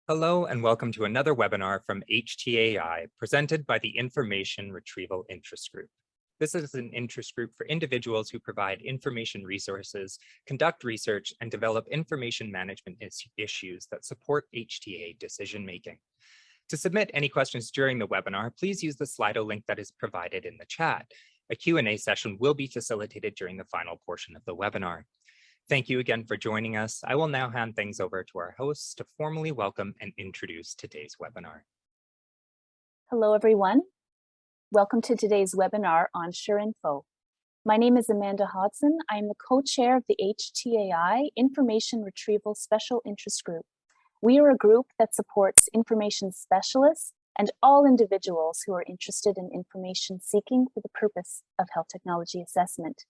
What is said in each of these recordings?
Hello and welcome to another webinar from HTAI presented by the Information Retrieval Interest Group. This is an interest group for individuals who provide information resources, conduct research, and develop information management issues that support HTA decision-making. To submit any questions during the webinar, please use the Slido link that is provided in the chat. A Q&A session will be facilitated during the final portion of the webinar. Thank you again for joining us. I will now hand things over to our hosts to formally welcome and introduce today's webinar. Hello, everyone. Welcome to today's webinar on SuRe. My name is Amanda Hodson. I am the co-chair of the HTAI Information Retrieval Special Interest Group. We are a group that supports information specialists and all individuals who are interested in information seeking for the purpose of health technology assessment.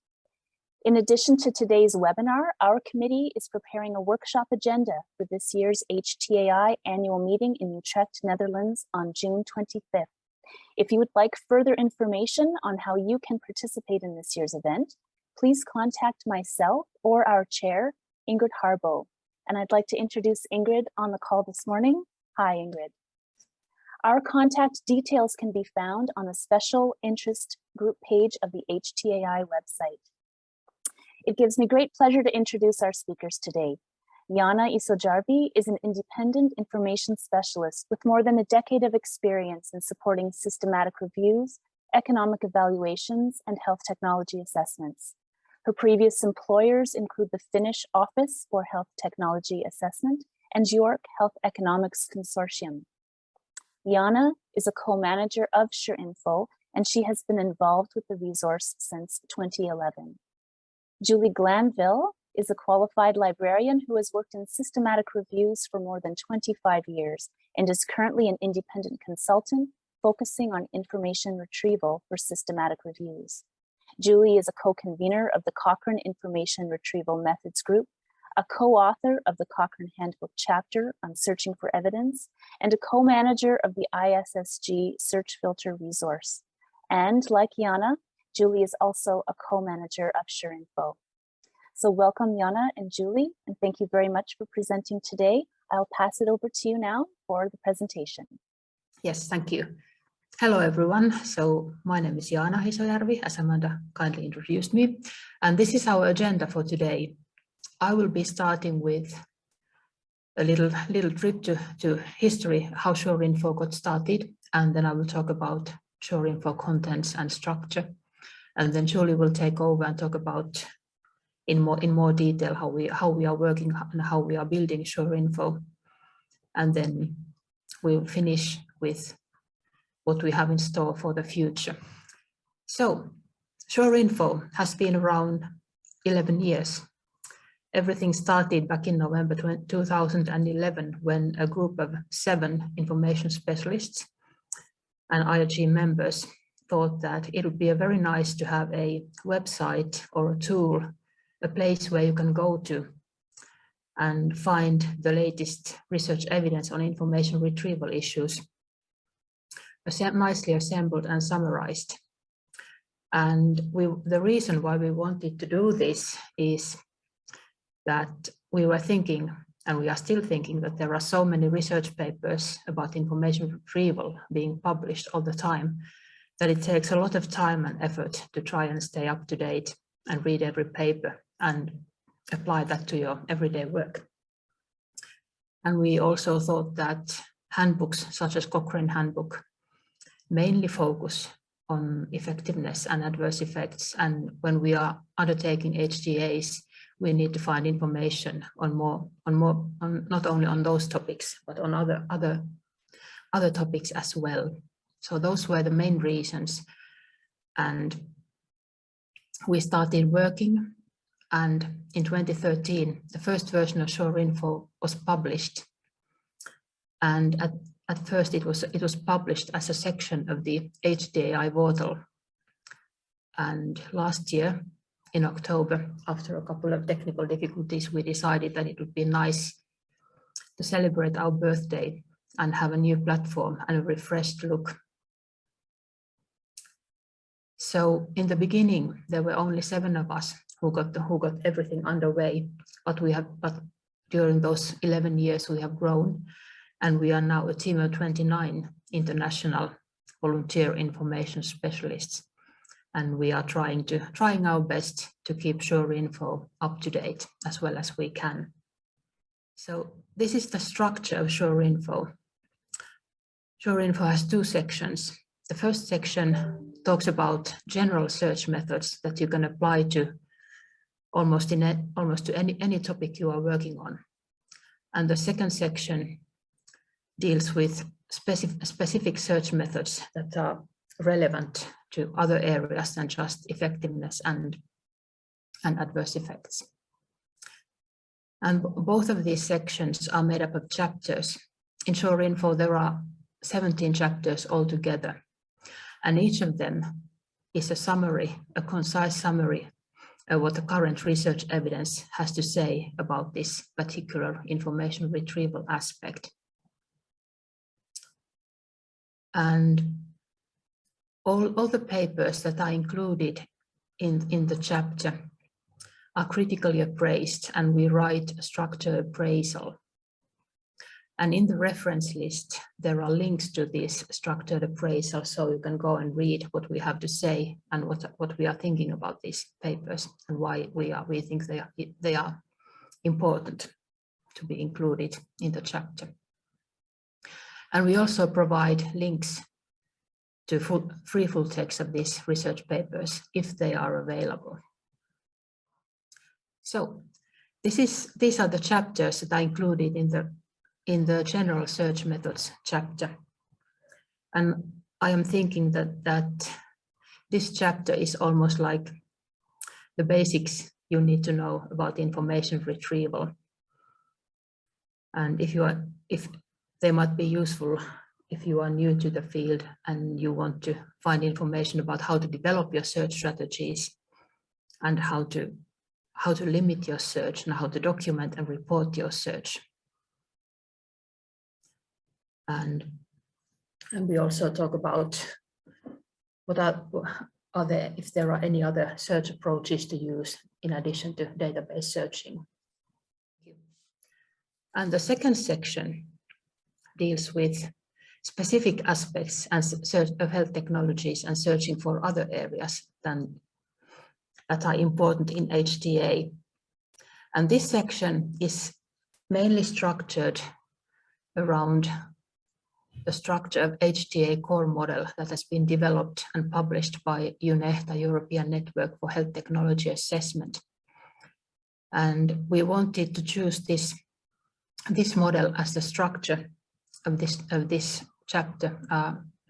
In addition to today's webinar, our committee is preparing a workshop agenda for this year's HTAI annual meeting in Utrecht, Netherlands on June 25th. If you would like further information on how you can participate in this year's event, please contact myself or our chair, Ingrid Harbo. And I'd like to introduce Ingrid on the call this morning. Hi, Ingrid. Our contact details can be found on the special interest group page of the HTAI website. It gives me great pleasure to introduce our speakers today. Jaana Isojarvi is an independent information specialist with more than a decade of experience in supporting systematic reviews, economic evaluations, and health technology assessments. Her previous employers include the Finnish Office for Health Technology Assessment and York Health Economics Consortium. Jaana is a co-manager of SuRe, and she has been involved with the resource since 2011. Julie Glanville is a qualified librarian who has worked in systematic reviews for more than 25 years and is currently an independent consultant focusing on information retrieval for systematic reviews. Julie is a co-convener of the Cochrane Information Retrieval Methods Group, a co-author of the Cochrane Handbook chapter on searching for evidence, and a co-manager of the ISSG search filter resource. And like Jaana, Julie is also a co-manager of SuRe. So welcome Jaana and Julie, and thank you very much for presenting today. I'll pass it over to you now for the presentation. Yes, thank you. Hello everyone. So my name is Jaana Isojarvi, as Amanda kindly introduced me, and this is our agenda for today. I will be starting with a little trip to history, how SuRe got started, and then I will talk about SuRe contents and structure. And then Julie will take over and talk about in more detail how we are working and how we are building SuRe. And then we'll finish with what we have in store for the future. So SuRe has been around 11 years. Everything started back in November 2011 when a group of 7 information specialists and IRG members thought that it would be very nice to have a website or a tool, a place where you can go to and find the latest research evidence on information retrieval issues, nicely assembled and summarized. And the reason why we wanted to do this is that we were thinking, and we are still thinking, that there are so many research papers about information retrieval being published all the time that it takes a lot of time and effort to try and stay up to date and read every paper and apply that to your everyday work. And we also thought that handbooks such as Cochrane Handbook mainly focus on effectiveness and adverse effects. And when we are undertaking HTAs, we need to find information on not only on those topics, but on other topics as well. So those were the main reasons, and we started working, and in 2013 the first version of SuRe was published, and at first it was published as a section of the HTAI portal, and last year in October, after a couple of technical difficulties, we decided that it would be nice to celebrate our birthday and have a new platform and a refreshed look. So in the beginning, there were only 7 of us who got everything underway, but during those 11 years we have grown, And we are now a team of 29 international volunteer information specialists. And we are trying our best to keep SuRe up to date as well as we can. So this is the structure of SuRe. SuRe has two sections. The first section talks about general search methods that you can apply to almost to any topic you are working on. And the second section deals with specific search methods that are relevant to other areas than just effectiveness and adverse effects. And both of these sections are made up of chapters. In SuRe there are 17 chapters altogether, and each of them is a summary, a concise summary of what the current research evidence has to say about this particular information retrieval aspect. And all the papers that are included in the chapter are critically appraised, and we write a structured appraisal. And in the reference list, there are links to this structured appraisal, so you can go and read what we have to say and what we are thinking about these papers and why we think they are important to be included in the chapter. And we also provide links to free full text of these research papers if they are available. So these are the chapters that are included in the general search methods chapter. And I am thinking that this chapter is almost like the basics you need to know about information retrieval. And if they might be useful if you are new to the field and you want to find information about how to develop your search strategies and how to limit your search and how to document and report your search. And we also talk about if there are any other search approaches to use in addition to database searching. And the second section deals with specific aspects of health technologies and searching for other areas that are important in HTA. And this section is mainly structured around the structure of HTA core model that has been developed and published by UNEHTA, European Network for Health Technology Assessment. And we wanted to choose this model as the structure of this chapter,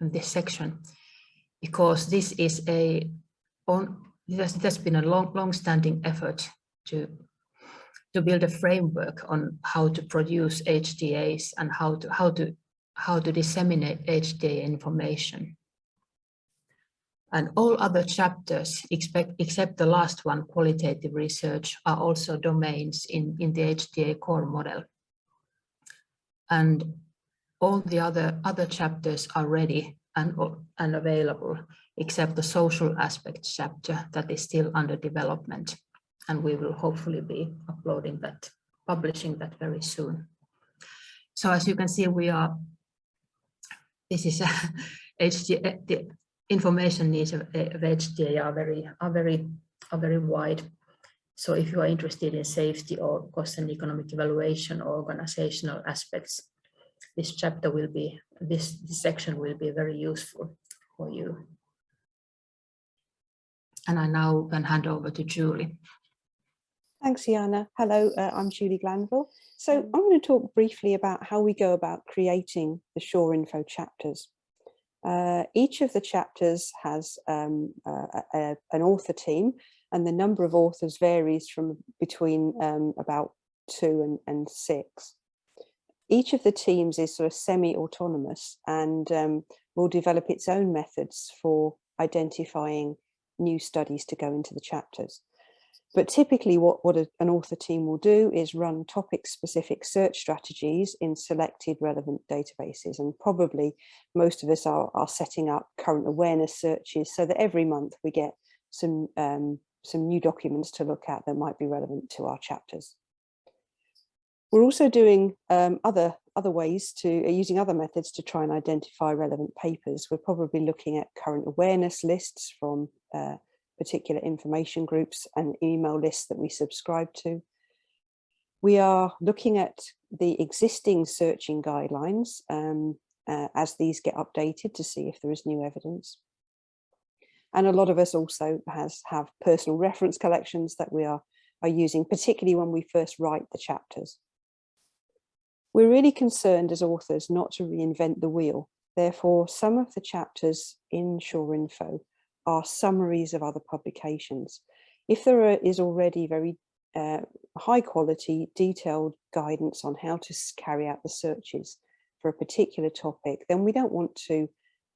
this section, because this is it has been a long-standing effort to build a framework on how to produce HTAs and how to disseminate HTA information. And all other chapters, except the last one, qualitative research, are also domains in the HTA core model. And all the other chapters are ready and available, except the social aspects chapter that is still under development. And we will hopefully be publishing that very soon. So as you can see, this is HTA, the information needs of HTA are very wide. So if you are interested in safety or cost and economic evaluation or organizational aspects, this section will be very useful for you. And I now can hand over to Julie. Thanks, Jaana. Hello, I'm Julie Glanville. So I'm going to talk briefly about how we go about creating the SuRe chapters. Each of the chapters has an author team, and the number of authors varies from between about 2 and 6. Each of the teams is sort of semi-autonomous and will develop its own methods for identifying new studies to go into the chapters. But typically what an author team will do is run topic-specific search strategies in selected relevant databases. And probably most of us are setting up current awareness searches so that every month we get some new documents to look at that might be relevant to our chapters. We're also doing other other ways to using other methods to try and identify relevant papers. We're probably looking at current awareness lists from particular information groups and email lists that we subscribe to. We are looking at the existing searching guidelines as these get updated to see if there is new evidence. And a lot of us also have personal reference collections that we are using, particularly when we first write the chapters. We're really concerned as authors not to reinvent the wheel. Therefore, some of the chapters in SuRe are summaries of other publications. If there is already very high quality, detailed guidance on how to carry out the searches for a particular topic, then we don't want to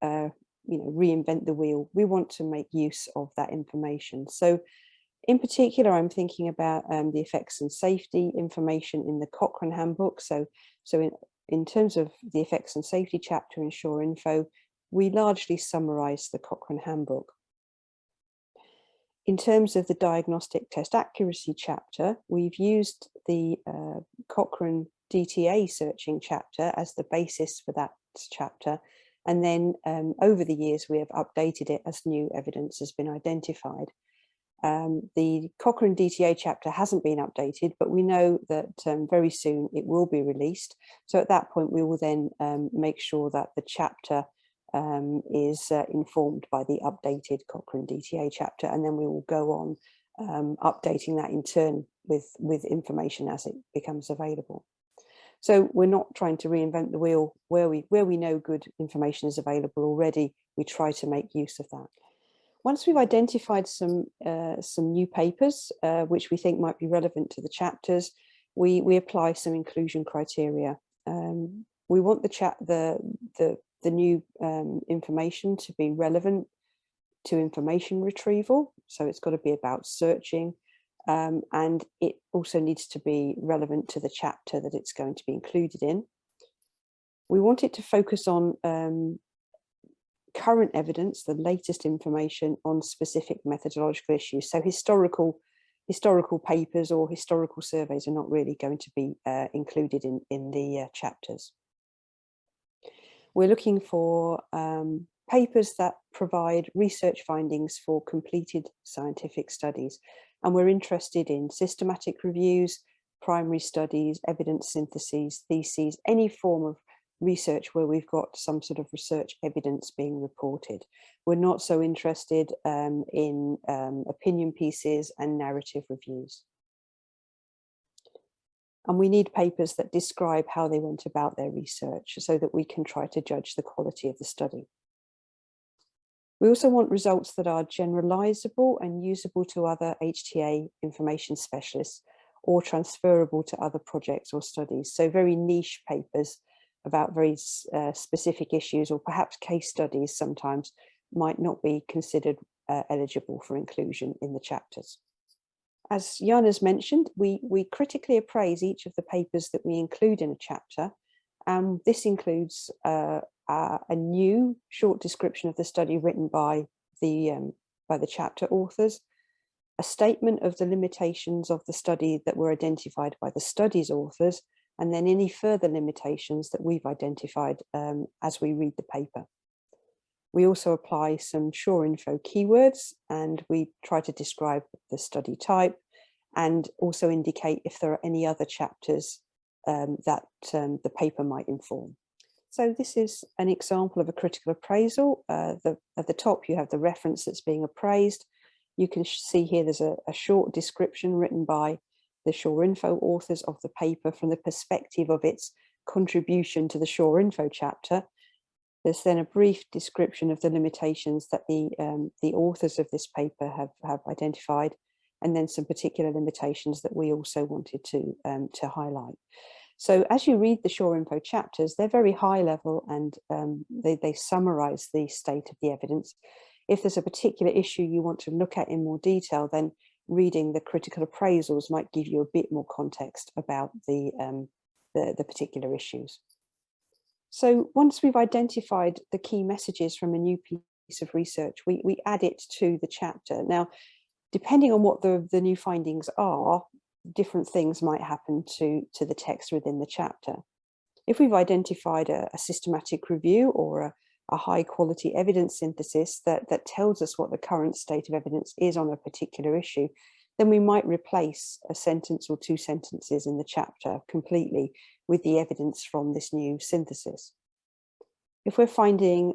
reinvent the wheel. We want to make use of that information. So in particular, I'm thinking about the effects and safety information in the Cochrane handbook. So in terms of the effects and safety chapter in SuRe, we largely summarize the Cochrane handbook. In terms of the diagnostic test accuracy chapter, we've used the Cochrane DTA searching chapter as the basis for that chapter. And then over the years, we have updated it as new evidence has been identified. The Cochrane DTA chapter hasn't been updated, but we know that very soon it will be released. So at that point, we will then make sure that the chapter is informed by the updated Cochrane DTA chapter, and then we will go on updating that in turn with information as it becomes available. So we're not trying to reinvent the wheel. Where we know good information is available already, we try to make use of that. Once we've identified some new papers which we think might be relevant to the chapters, we apply some inclusion criteria. We want the new information to be relevant to information retrieval, so it's got to be about searching, and it also needs to be relevant to the chapter that it's going to be included in. We want it to focus on current evidence, the latest information on specific methodological issues. So historical papers or historical surveys are not really going to be included in the chapters. We're looking for papers that provide research findings for completed scientific studies. And we're interested in systematic reviews, primary studies, evidence syntheses, theses, any form of research where we've got some sort of research evidence being reported. We're not so interested in opinion pieces and narrative reviews. And we need papers that describe how they went about their research so that we can try to judge the quality of the study. We also want results that are generalizable and usable to other HTA information specialists or transferable to other projects or studies. So very niche papers about very specific issues, or perhaps case studies sometimes might not be considered eligible for inclusion in the chapters. As Jaana's mentioned, we critically appraise each of the papers that we include in a chapter. This includes a new short description of the study written by the chapter authors, a statement of the limitations of the study that were identified by the study's authors, and then any further limitations that we've identified as we read the paper. We also apply some SuRe keywords, and we try to describe the study type and also indicate if there are any other chapters that the paper might inform. So this is an example of a critical appraisal. At the top, you have the reference that's being appraised. You can see here there's a short description written by the SuRe authors of the paper from the perspective of its contribution to the SuRe chapter. There's then a brief description of the limitations that the authors of this paper have identified, and then some particular limitations that we also wanted to highlight. So as you read the SuRe chapters, they're very high level, and they summarize the state of the evidence. If there's a particular issue you want to look at in more detail, then reading the critical appraisals might give you a bit more context about the particular issues. So once we've identified the key messages from a new piece of research, we add it to the chapter. Now, depending on what the new findings are, different things might happen to the text within the chapter. If we've identified a systematic review or a high quality evidence synthesis that tells us what the current state of evidence is on a particular issue, then we might replace a sentence or 2 sentences in the chapter completely with the evidence from this new synthesis. If we're finding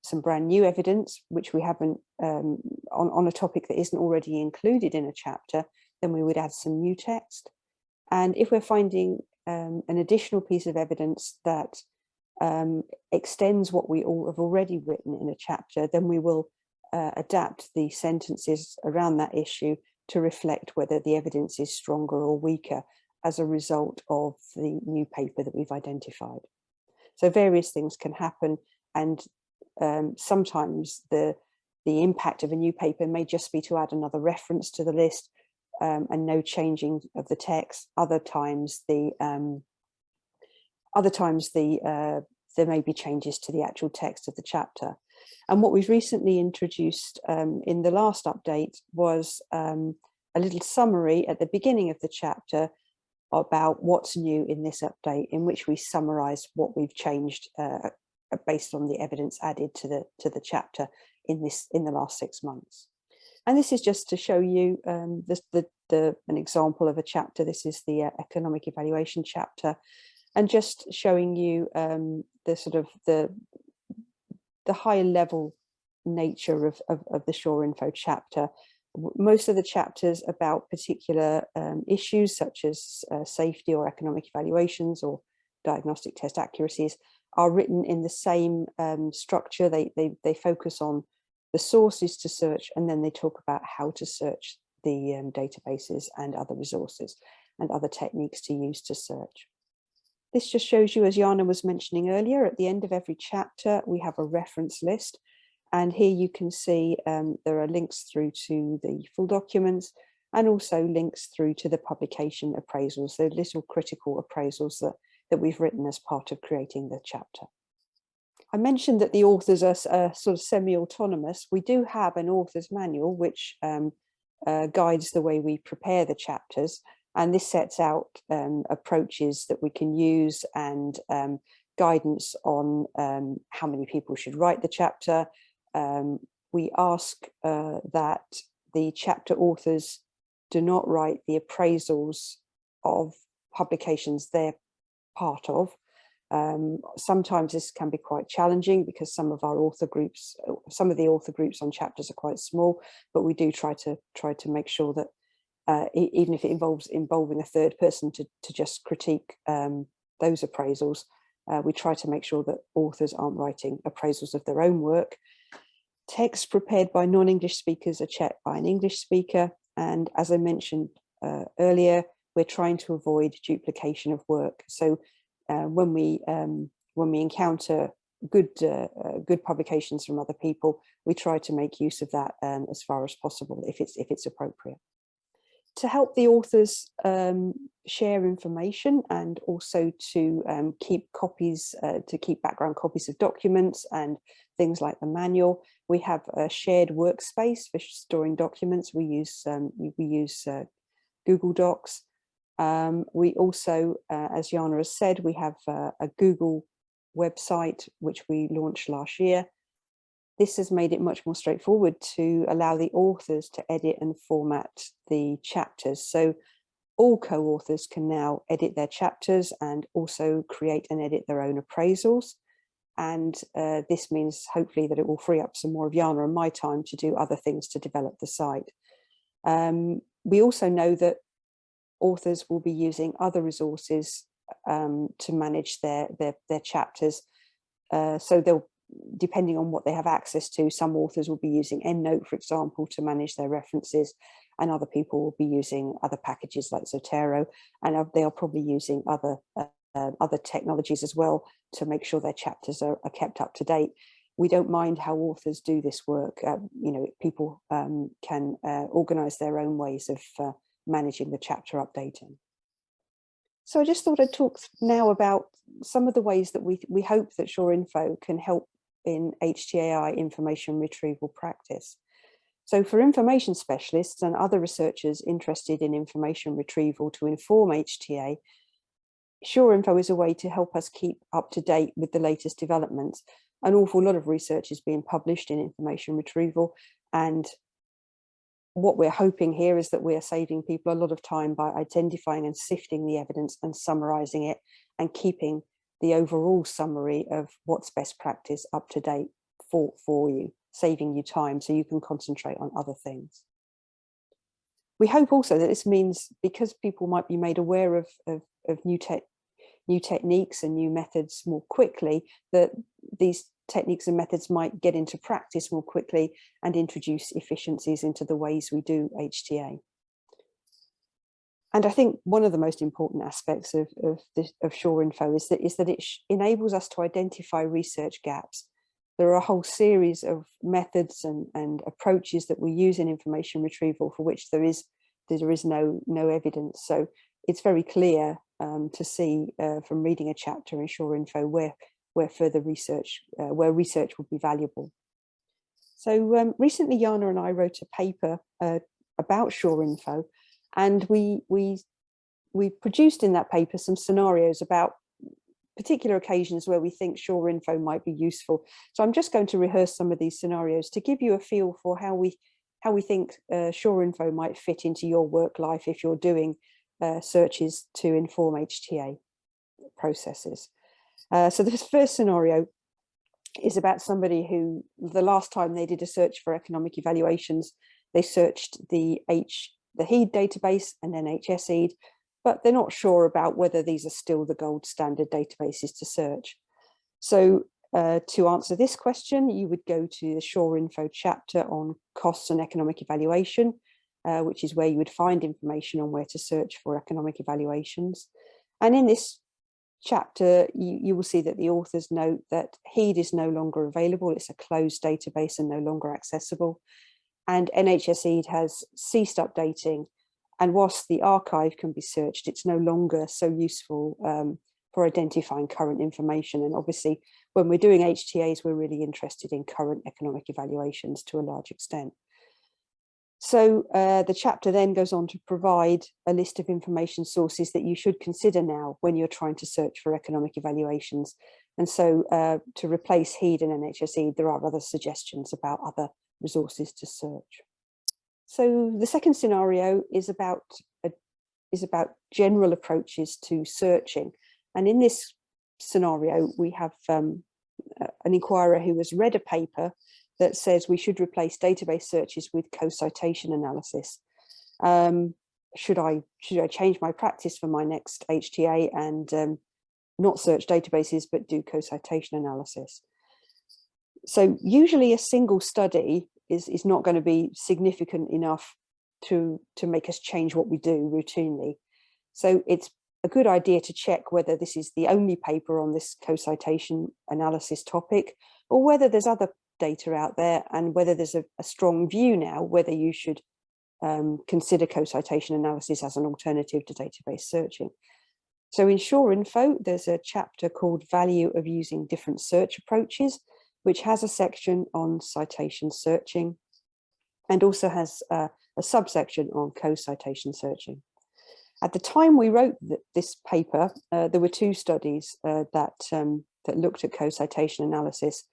some brand new evidence, which we haven't on a topic that isn't already included in a chapter, then we would add some new text. And if we're finding an additional piece of evidence that extends what we all have already written in a chapter, then we will adapt the sentences around that issue to reflect whether the evidence is stronger or weaker as a result of the new paper that we've identified. So various things can happen, and sometimes the impact of a new paper may just be to add another reference to the list and no changing of the text. Other times there may be changes to the actual text of the chapter. And what we've recently introduced in the last update was a little summary at the beginning of the chapter about what's new in this update, in which we summarize what we've changed based on the evidence added to the chapter in the last 6 months. And this is just to show you an example of a chapter. This is the economic evaluation chapter, and just showing you the high level nature of the SuRe chapter. Most of the chapters about particular issues such as safety or economic evaluations or diagnostic test accuracies are written in the same structure. They focus on the sources to search, and then they talk about how to search the databases and other resources and other techniques to use to search. This just shows you, as Jaana was mentioning earlier, at the end of every chapter we have a reference list. And here you can see there are links through to the full documents and also links through to the publication appraisals, the little critical appraisals that we've written as part of creating the chapter. I mentioned that the authors are sort of semi-autonomous. We do have an author's manual which guides the way we prepare the chapters, and this sets out approaches that we can use and guidance on how many people should write the chapter. We ask that the chapter authors do not write the appraisals of publications they're part of. Sometimes this can be quite challenging because some of the author groups on chapters are quite small, but we do try to make sure that even if it involving a third person to just critique those appraisals, we try to make sure that authors aren't writing appraisals of their own work. Texts prepared by non-English speakers are checked by an English speaker. And as I mentioned earlier, we're trying to avoid duplication of work. So when we encounter good publications from other people, we try to make use of that as far as possible if it's appropriate. To help the authors share information and also to keep background copies of documents and things like the manual, we have a shared workspace for storing documents. We use Google Docs. We also, as Jaana has said, we have a Google website which we launched last year. This has made it much more straightforward to allow the authors to edit and format the chapters. So all co-authors can now edit their chapters and also create and edit their own appraisals. And this means hopefully that it will free up some more of Jaana and my time to do other things to develop the site. We also know that authors will be using other resources to manage their chapters. So they'll, depending on what they have access to, some authors will be using EndNote, for example, to manage their references, and other people will be using other packages like Zotero, and they're probably using other technologies as well to make sure their chapters are kept up to date. We don't mind how authors do this work. People can organize their own ways of managing the chapter updating. So I just thought I'd talk now about some of the ways that we hope that SuRe can help in HTAI information retrieval practice. So for information specialists and other researchers interested in information retrieval to inform HTA, SuRe is a way to help us keep up to date with the latest developments. An awful lot of research is being published in information retrieval, and what we're hoping here is that we are saving people a lot of time by identifying and sifting the evidence and summarizing it and keeping the overall summary of what's best practice up to date for you, saving you time so you can concentrate on other things. We hope also that this means, because people might be made aware of new techniques and new methods more quickly, that these techniques and methods might get into practice more quickly and introduce efficiencies into the ways we do HTA. And I think one of the most important aspects of SuRe is that it enables us to identify research gaps. There are a whole series of methods and approaches that we use in information retrieval for which there is no evidence. So it's very clear to see from reading a chapter in SuRe where further research, where research would be valuable. So recently, Jaana and I wrote a paper about SuRe, and we produced in that paper some scenarios about particular occasions where we think SuRe might be useful. So I'm just going to rehearse some of these scenarios to give you a feel for how we think SuRe might fit into your work life if you're doing searches to inform HTA processes. So this first scenario is about somebody who, the last time they did a search for economic evaluations, they searched the HEED database and then HSEED, but they're not sure about whether these are still the gold standard databases to search. So to answer this question, you would go to the SuRe chapter on costs and economic evaluation, which is where you would find information on where to search for economic evaluations. And in this chapter, you will see that the authors note that HEED is no longer available. It's a closed database and no longer accessible. And NHSEED has ceased updating. And whilst the archive can be searched, it's no longer so useful for identifying current information. And obviously, when we're doing HTAs, we're really interested in current economic evaluations to a large extent. So the chapter then goes on to provide a list of information sources that you should consider now when you're trying to search for economic evaluations. And so to replace HEED and NHSEED, there are other suggestions about other resources to search. So the second scenario is about general approaches to searching. And in this scenario, we have an inquirer who has read a paper that says we should replace database searches with co-citation analysis. Should I change my practice for my next HTA and not search databases, but do co-citation analysis? So usually a single study is not going to be significant enough to make us change what we do routinely. So it's a good idea to check whether this is the only paper on this co-citation analysis topic, or whether there's other data out there, and whether there's a strong view now whether you should consider co-citation analysis as an alternative to database searching. So in SuRe, there's a chapter called Value of Using Different Search Approaches, which has a section on citation searching and also has a subsection on co-citation searching. At the time we wrote this paper, there were two studies that looked at co-citation analysis.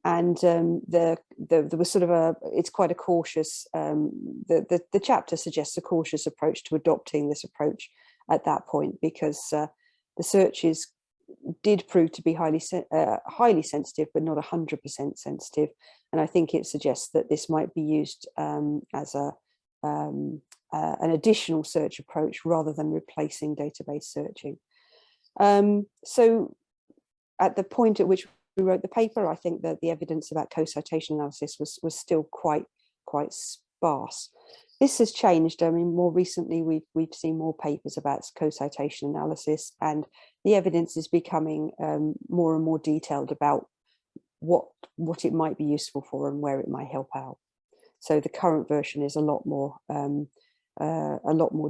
And there was sort of it's quite a cautious, the chapter suggests a cautious approach to adopting this approach at that point, because the searches did prove to be highly sensitive, but not 100% sensitive. And I think it suggests that this might be used as an additional search approach rather than replacing database searching. So at the point at which we wrote the paper, I think that the evidence about co-citation analysis was still quite sparse. This has changed. I mean, more recently, we've seen more papers about co-citation analysis, and the evidence is becoming more and more detailed about what it might be useful for and where it might help out. So the current version is a lot more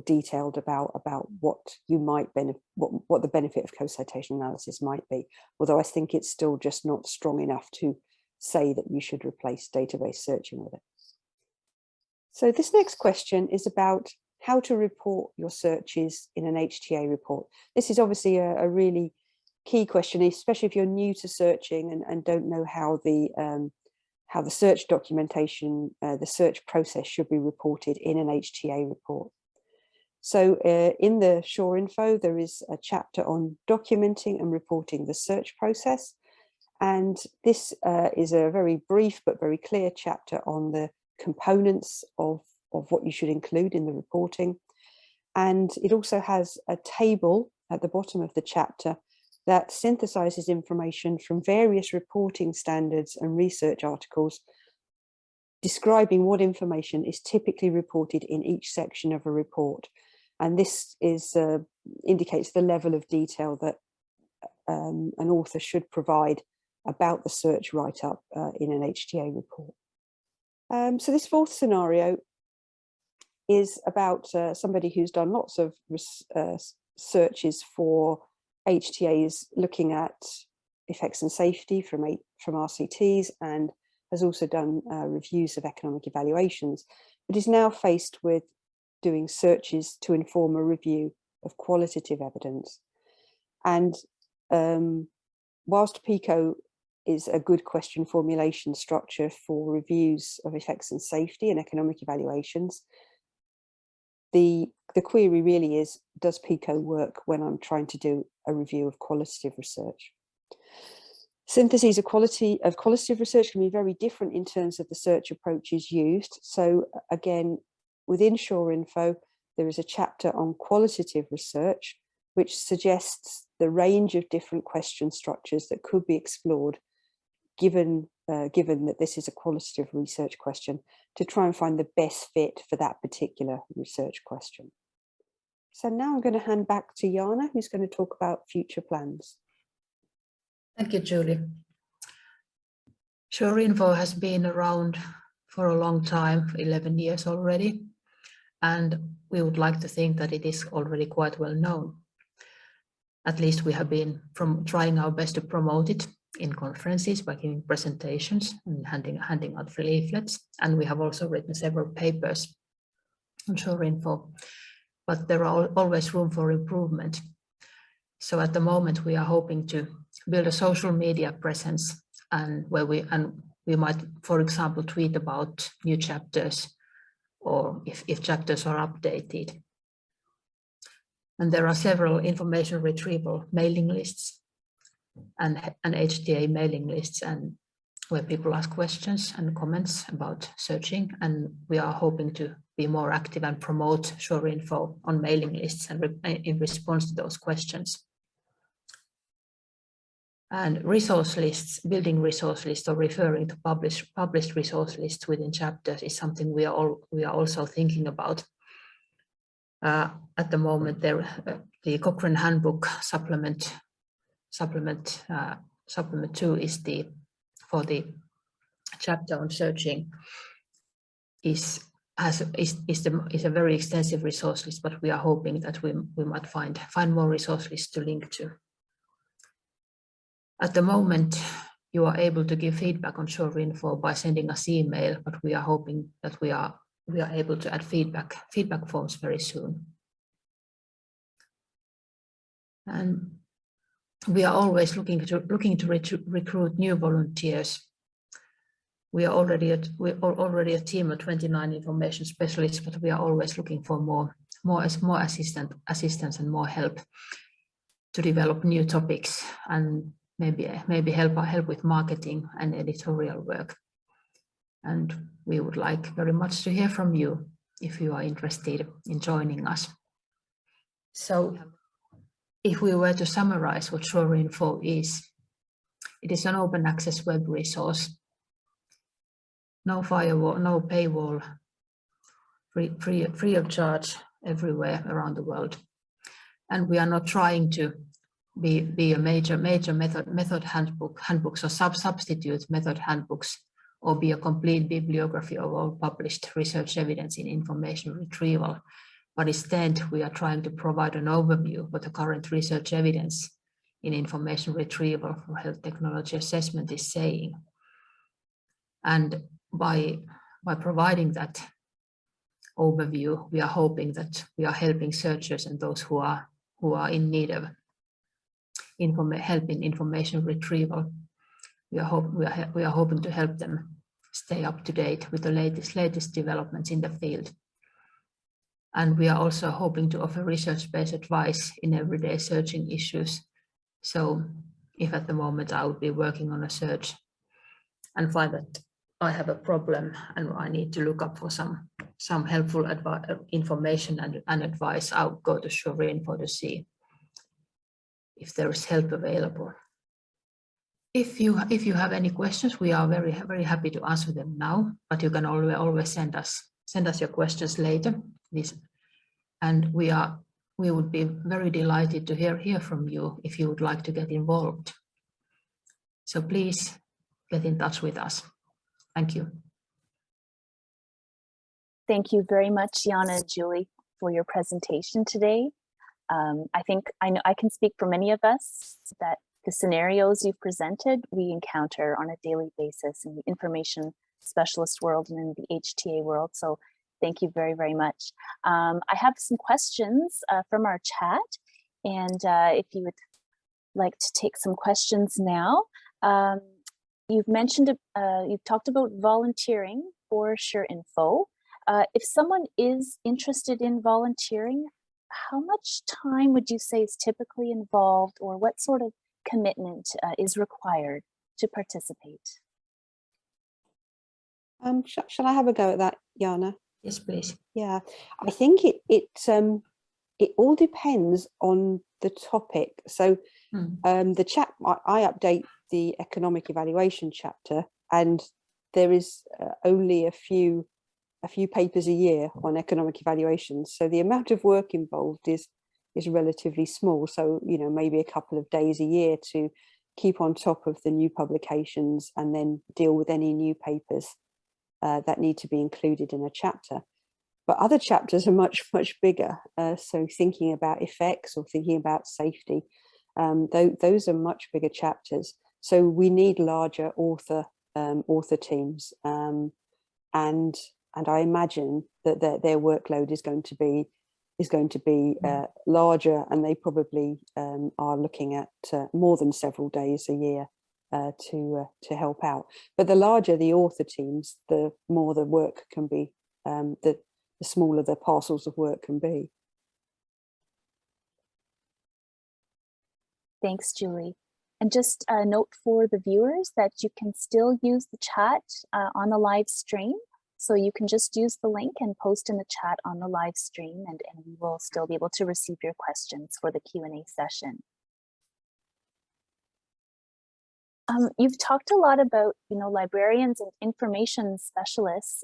detailed about what the benefit of co-citation analysis might be. Although I think it's still just not strong enough to say that you should replace database searching with it. So this next question is about how to report your searches in an HTA report. This is obviously a really key question, especially if you're new to searching and don't know how the search documentation, the search process should be reported in an HTA report. So in the SuRe info, there is a chapter on documenting and reporting the search process. And this is a very brief but very clear chapter on the components of what you should include in the reporting. And it also has a table at the bottom of the chapter that synthesizes information from various reporting standards and research articles describing what information is typically reported in each section of a report. And this is indicates the level of detail that an author should provide about the search write-up in an HTA report. So this fourth scenario is about somebody who's done lots of searches for HTAs looking at effects and safety from RCTs, and has also done reviews of economic evaluations, but is now faced with doing searches to inform a review of qualitative evidence. And whilst PICO is a good question formulation structure for reviews of effects and safety and economic evaluations, the query really is, does PICO work when I'm trying to do a review of qualitative research? Syntheses of qualitative research can be very different in terms of the search approaches used. So again, within SuRe info, there is a chapter on qualitative research, which suggests the range of different question structures that could be explored, given that this is a qualitative research question, to try and find the best fit for that particular research question. So now I'm going to hand back to Jaana, who's going to talk about future plans. Thank you, Julie. SuRe info has been around for a long time, 11 years already, and we would like to think that it is already quite well known. At least we have been trying our best to promote it in conferences by giving presentations and handing out free leaflets, and we have also written several papers on SuRe info, but there are always room for improvement. So at the moment we are hoping to build a social media presence, and where we might, for example, tweet about new chapters, or if chapters are updated. And there are several information retrieval mailing lists and HTA mailing lists, and where people ask questions and comments about searching, and we are hoping to be more active and promote SuRe info on mailing lists and in response to those questions. And resource lists, building resource lists or referring to published resource lists within chapters is something we are also thinking about. At the moment, the Cochrane Handbook Supplement 2 is for the chapter on searching is a very extensive resource list, but we are hoping that we might find more resource lists to link to. At the moment, you are able to give feedback on SuRe info by sending us email, but we are hoping that we are able to add feedback forms very soon. And we are always looking to recruit new volunteers. We are already a team of 29 information specialists, but we are always looking for more assistance and more help to develop new topics, and maybe help with marketing and editorial work. And we would like very much to hear from you if you are interested in joining us. So if we were to summarize what SuRe info is, it is an open access web resource. No firewall, no paywall, free of charge everywhere around the world. And we are not trying to be a major method handbooks or substitute method handbooks, or be a complete bibliography of all published research evidence in information retrieval. But instead, we are trying to provide an overview of what the current research evidence in information retrieval for health technology assessment is saying. And by providing that overview. We are hoping that we are helping searchers and those who are in need of help in information retrieval. We are hoping to help them stay up to date with the latest developments in the field. And we are also hoping to offer research-based advice in everyday searching issues. So if at the moment I would be working on a search and find that I have a problem and I need to look up for some helpful information and advice, I'll go to SuRe info to see if there is help available. If you have any questions, we are very happy to answer them now, but you can always send us your questions later. And we would be very delighted to hear from you if you would like to get involved. So please get in touch with us. Thank you. Thank you very much, Jaana and Julie, for your presentation today. I think I know I can speak for many of us that the scenarios you've presented, we encounter on a daily basis in the information specialist world and in the HTA world. So thank you very, very much. I have some questions from our chat, and if you would like to take some questions now. You've mentioned, you've talked about volunteering for SuRe Info. If someone is interested in volunteering, how much time would you say is typically involved, or what sort of commitment is required to participate? Shall I have a go at that, Jaana? Yes, please. Yeah, I think it all depends on the topic. So the I update the economic evaluation chapter, and there is only a few papers a year on economic evaluations. So the amount of work involved is relatively small. So, you know, maybe a couple of days a year to keep on top of the new publications and then deal with any new papers that need to be included in a chapter. But other chapters are much bigger. So thinking about effects or thinking about safety, those are much bigger chapters. So we need larger author teams, and I imagine that their workload is going to be larger, and they probably are looking at more than several days a year to help out. But the larger the author teams, the more the work can be, the smaller the parcels of work can be. Thanks, Julie. And just a note for the viewers that you can still use the chat on the live stream. So you can just use the link and post in the chat on the live stream, and we will still be able to receive your questions for the Q&A session. You've talked a lot about, librarians and information specialists.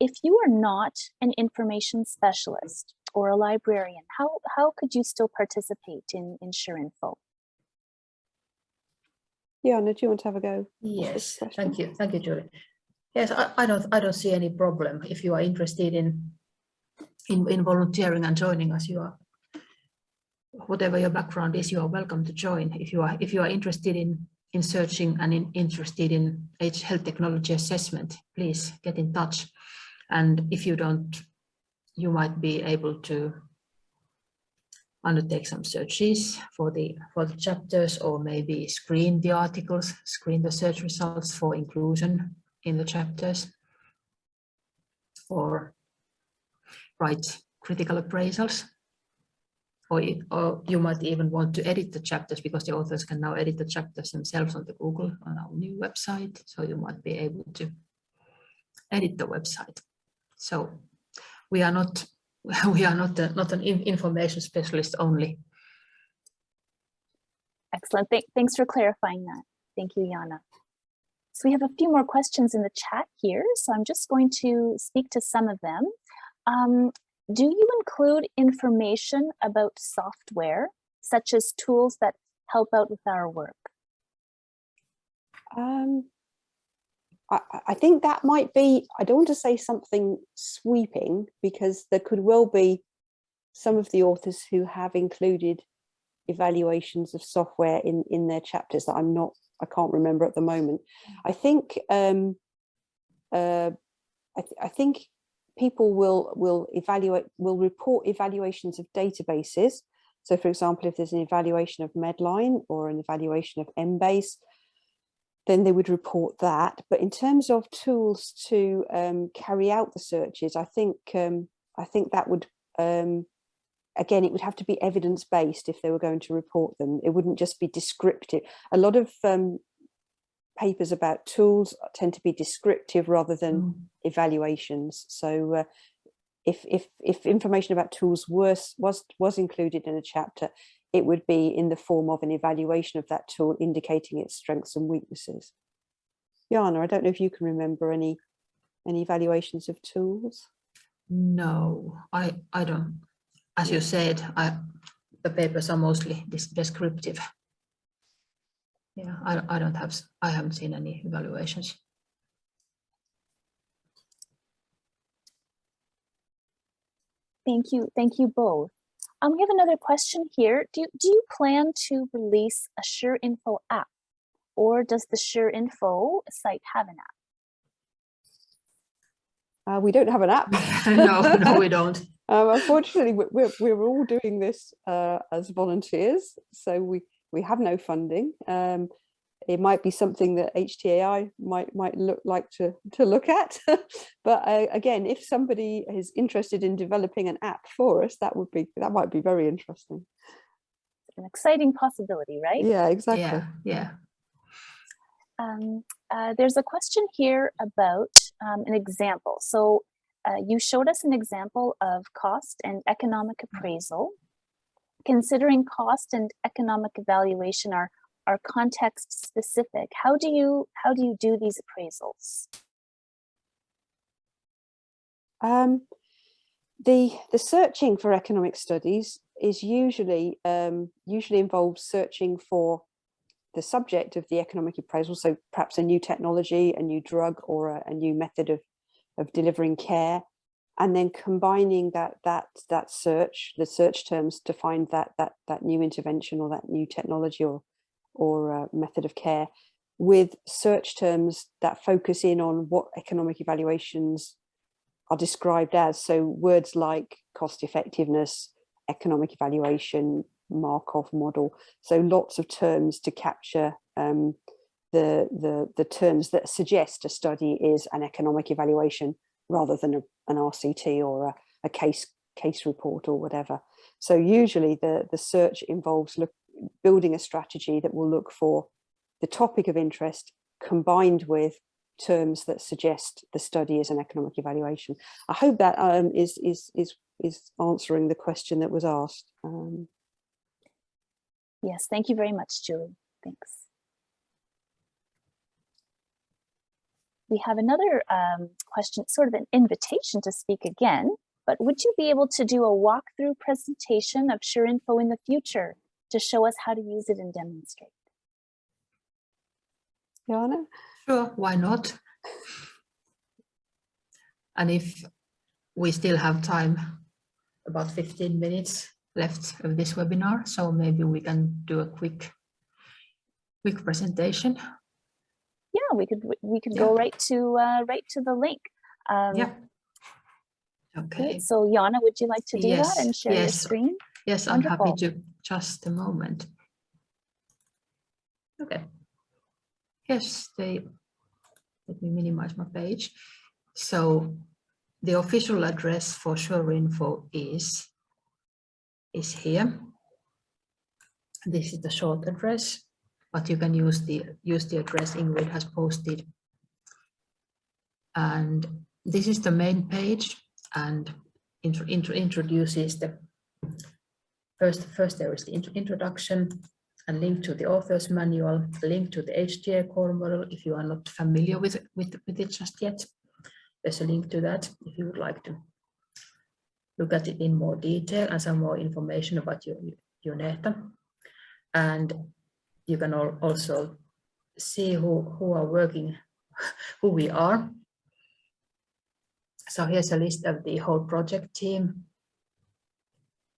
If you are not an information specialist or a librarian, how could you still participate in SuRe Info? Jaana, do you want to have a go? Yes, thank you, Julie. Yes, I don't see any problem if you are interested in volunteering and joining us. You are, whatever your background is, you are welcome to join. If you are interested in searching and interested in health technology assessment, please get in touch. And if you don't, you might be able to undertake some searches for the chapters, or maybe screen the articles, screen the search results for inclusion in the chapters, or write critical appraisals, or you might even want to edit the chapters, because the authors can now edit the chapters themselves on the Google, on our new website. So you might be able to edit the website. So we are not an information specialist only. Excellent. Thanks for clarifying that. Thank you, Jaana. So we have a few more questions in the chat here, so I'm just going to speak to some of them. Do you include information about software, such as tools that help out with our work? I think that might be, I don't want to say something sweeping, because there could well be some of the authors who have included evaluations of software in their chapters that I can't remember at the moment. I think I think people will report evaluations of databases. So for example, if there's an evaluation of Medline or an evaluation of Embase, then they would report that. But in terms of tools to carry out the searches, I think that would, again, it would have to be evidence-based if they were going to report them. It wouldn't just be descriptive. A lot of papers about tools tend to be descriptive rather than evaluations. So if information about tools was included in a chapter, it would be in the form of an evaluation of that tool, indicating its strengths and weaknesses. Jaana, I don't know if you can remember any evaluations of tools. No, I don't. As you said, the papers are mostly descriptive. Yeah, I haven't seen any evaluations. Thank you both. We have another question here. Do you plan to release a SuReInfo app, or does the SuReInfo site have an app? We don't have an app. No, we don't. Unfortunately, we're all doing this as volunteers, so we have no funding. It might be something that HTAI might like to look at, but again, if somebody is interested in developing an app for us, that might be very interesting. An exciting possibility, right? Yeah, exactly. Yeah. There's a question here about an example. So you showed us an example of cost and economic appraisal. Considering cost and economic evaluation are context specific, how do you do these appraisals? The searching for economic studies is usually involves searching for the subject of the economic appraisal, so perhaps a new technology, a new drug, or a new method of delivering care, and then combining the search terms to find that new intervention or that new technology or method of care, with search terms that focus in on what economic evaluations are described as. So words like cost effectiveness, economic evaluation, Markov model. So lots of terms to capture the terms that suggest a study is an economic evaluation rather than an RCT or a case report or whatever. So usually the search involves building a strategy that will look for the topic of interest combined with terms that suggest the study is an economic evaluation. I hope that is answering the question that was asked. Yes, thank you very much, Julie. Thanks. We have another question, sort of an invitation to speak again, but would you be able to do a walkthrough presentation of SuReInfo in the future to show us how to use it and demonstrate? Jaana? Sure, why not? And if we still have time, about 15 minutes left of this webinar, so maybe we can do a quick presentation. Yeah, we could go right to the link. Yeah. Okay. So Jaana, would you like to do that and share your screen? Yes, Wonderful. I'm happy to. Just a moment. Okay. Yes, let me minimize my page. So the official address for SuReInfo is here. This is the short address, but you can use the address Ingrid has posted. And this is the main page, and introduces the first there is the introduction, and link to the author's manual, link to the HTA core model if you are not familiar with it just yet. There's a link to that if you would like to look at it in more detail and some more information about your data. And you can also see who are working, who we are. So here's a list of the whole project team.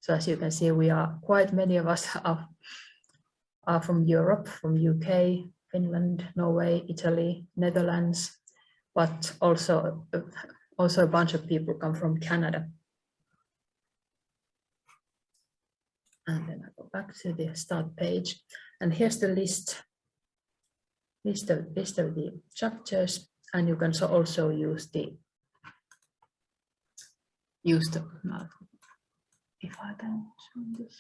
So as you can see, we are quite many of us are from Europe, from UK, Finland, Norway, Italy, Netherlands, but also Also, a bunch of people come from Canada. And then I go back to the start page. And here's the list of the chapters. And you can also use the now, if I can show this.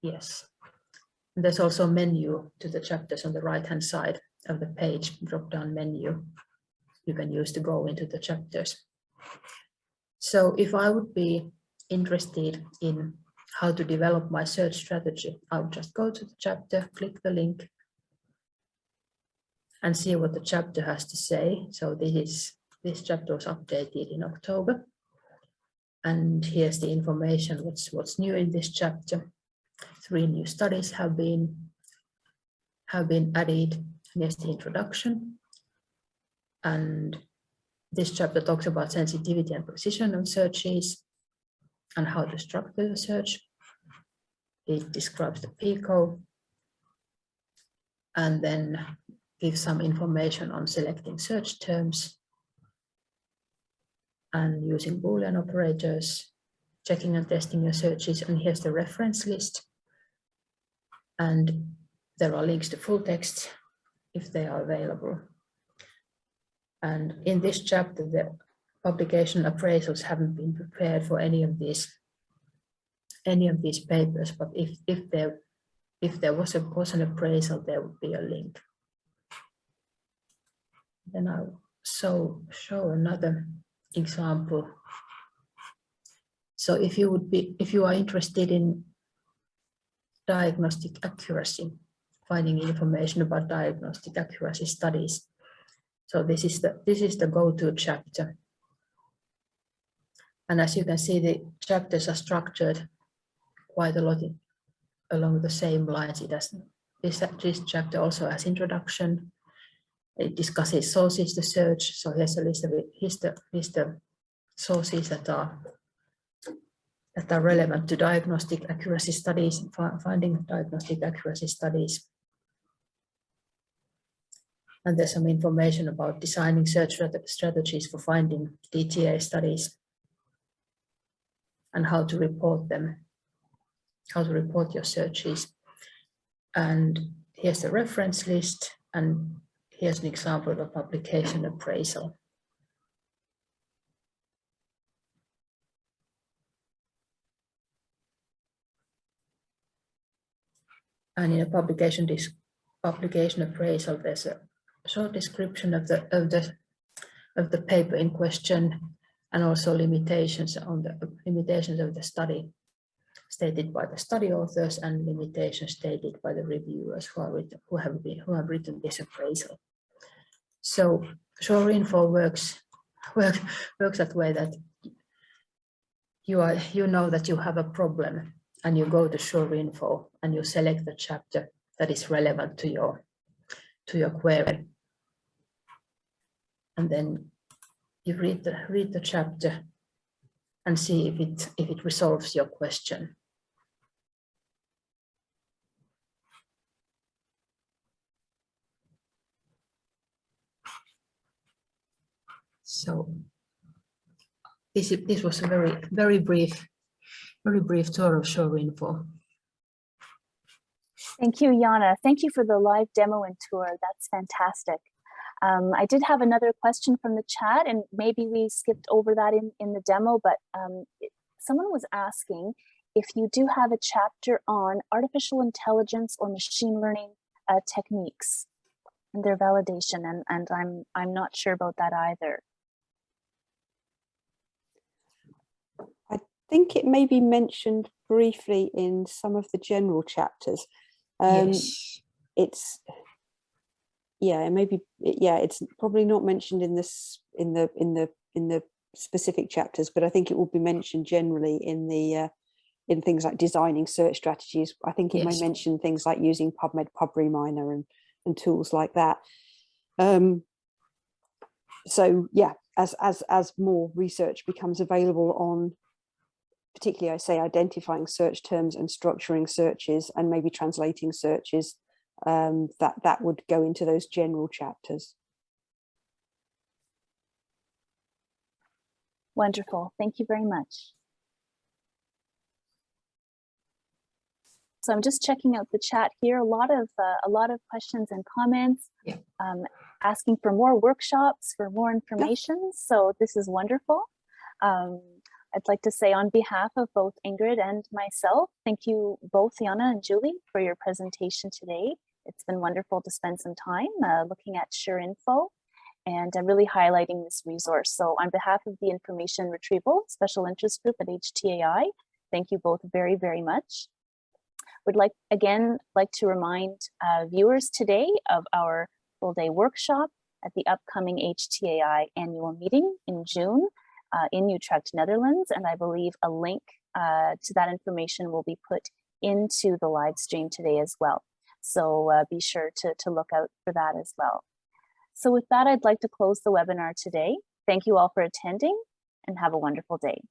Yes. And there's also a menu to the chapters on the right-hand side of the page, drop-down menu you can use to go into the chapters. So if I would be interested in how to develop my search strategy, I would just go to the chapter, click the link, and see what the chapter has to say. So this chapter was updated in October. And here's the information, what's new in this chapter. 3 new studies have been added. Here's the introduction. And this chapter talks about sensitivity and precision of searches and how to structure the search. It describes the PICO and then gives some information on selecting search terms and using Boolean operators, checking and testing your searches. And here's the reference list. And there are links to full text if they are available. And in this chapter, the publication appraisals haven't been prepared for any of these papers, but if there was an appraisal, there would be a link. Then I'll show another example. So if you are interested in diagnostic accuracy, finding information about diagnostic accuracy studies. So this is the go-to chapter. And as you can see, the chapters are structured quite a lot along the same lines. This chapter also has introduction. It discusses sources to search. So here's a list of it. Here's the sources that are relevant to diagnostic accuracy studies, finding diagnostic accuracy studies. And there's some information about designing search strategies for finding DTA studies and how to report them, how to report your searches. And here's the reference list, and here's an example of a publication appraisal. And in a publication appraisal, there's a short description of the paper in question, and also limitations of the study stated by the study authors, and limitations stated by the reviewers who have written this appraisal. So SuRe works that way, that you know that you have a problem, and you go to SuRe and you select the chapter that is relevant to your query. And then you read the chapter and see if it resolves your question. So this was a very brief tour of SuRe. Thank you, Jaana. Thank you for the live demo and tour. That's fantastic. I did have another question from the chat, and maybe we skipped over that in the demo, but someone was asking if you do have a chapter on artificial intelligence or machine learning techniques and their validation, and I'm not sure about that either. I think it may be mentioned briefly in some of the general chapters. Yes. It's probably not mentioned in this in the specific chapters, but I think it will be mentioned generally in things like designing search strategies. I think it may mention things like using PubMed, PubReminer, and tools like that. So yeah, as more research becomes available on, particularly I say identifying search terms and structuring searches and maybe translating searches, that would go into those general chapters. Wonderful. Thank you very much. So I'm just checking out the chat here. A lot of questions and comments, Yeah. Asking for more workshops, for more information. So this is wonderful. I'd like to say on behalf of both Ingrid and myself, thank you both, Jaana and Julie, for your presentation today. It's been wonderful to spend some time looking at SuRe and really highlighting this resource. So on behalf of the Information Retrieval Special Interest Group at HTAI, thank you both very, very much. Would like to remind viewers today of our full day workshop at the upcoming HTAI annual meeting in June in Utrecht, Netherlands. And I believe a link to that information will be put into the live stream today as well. So be sure to look out for that as well. So with that, I'd like to close the webinar today. Thank you all for attending and have a wonderful day.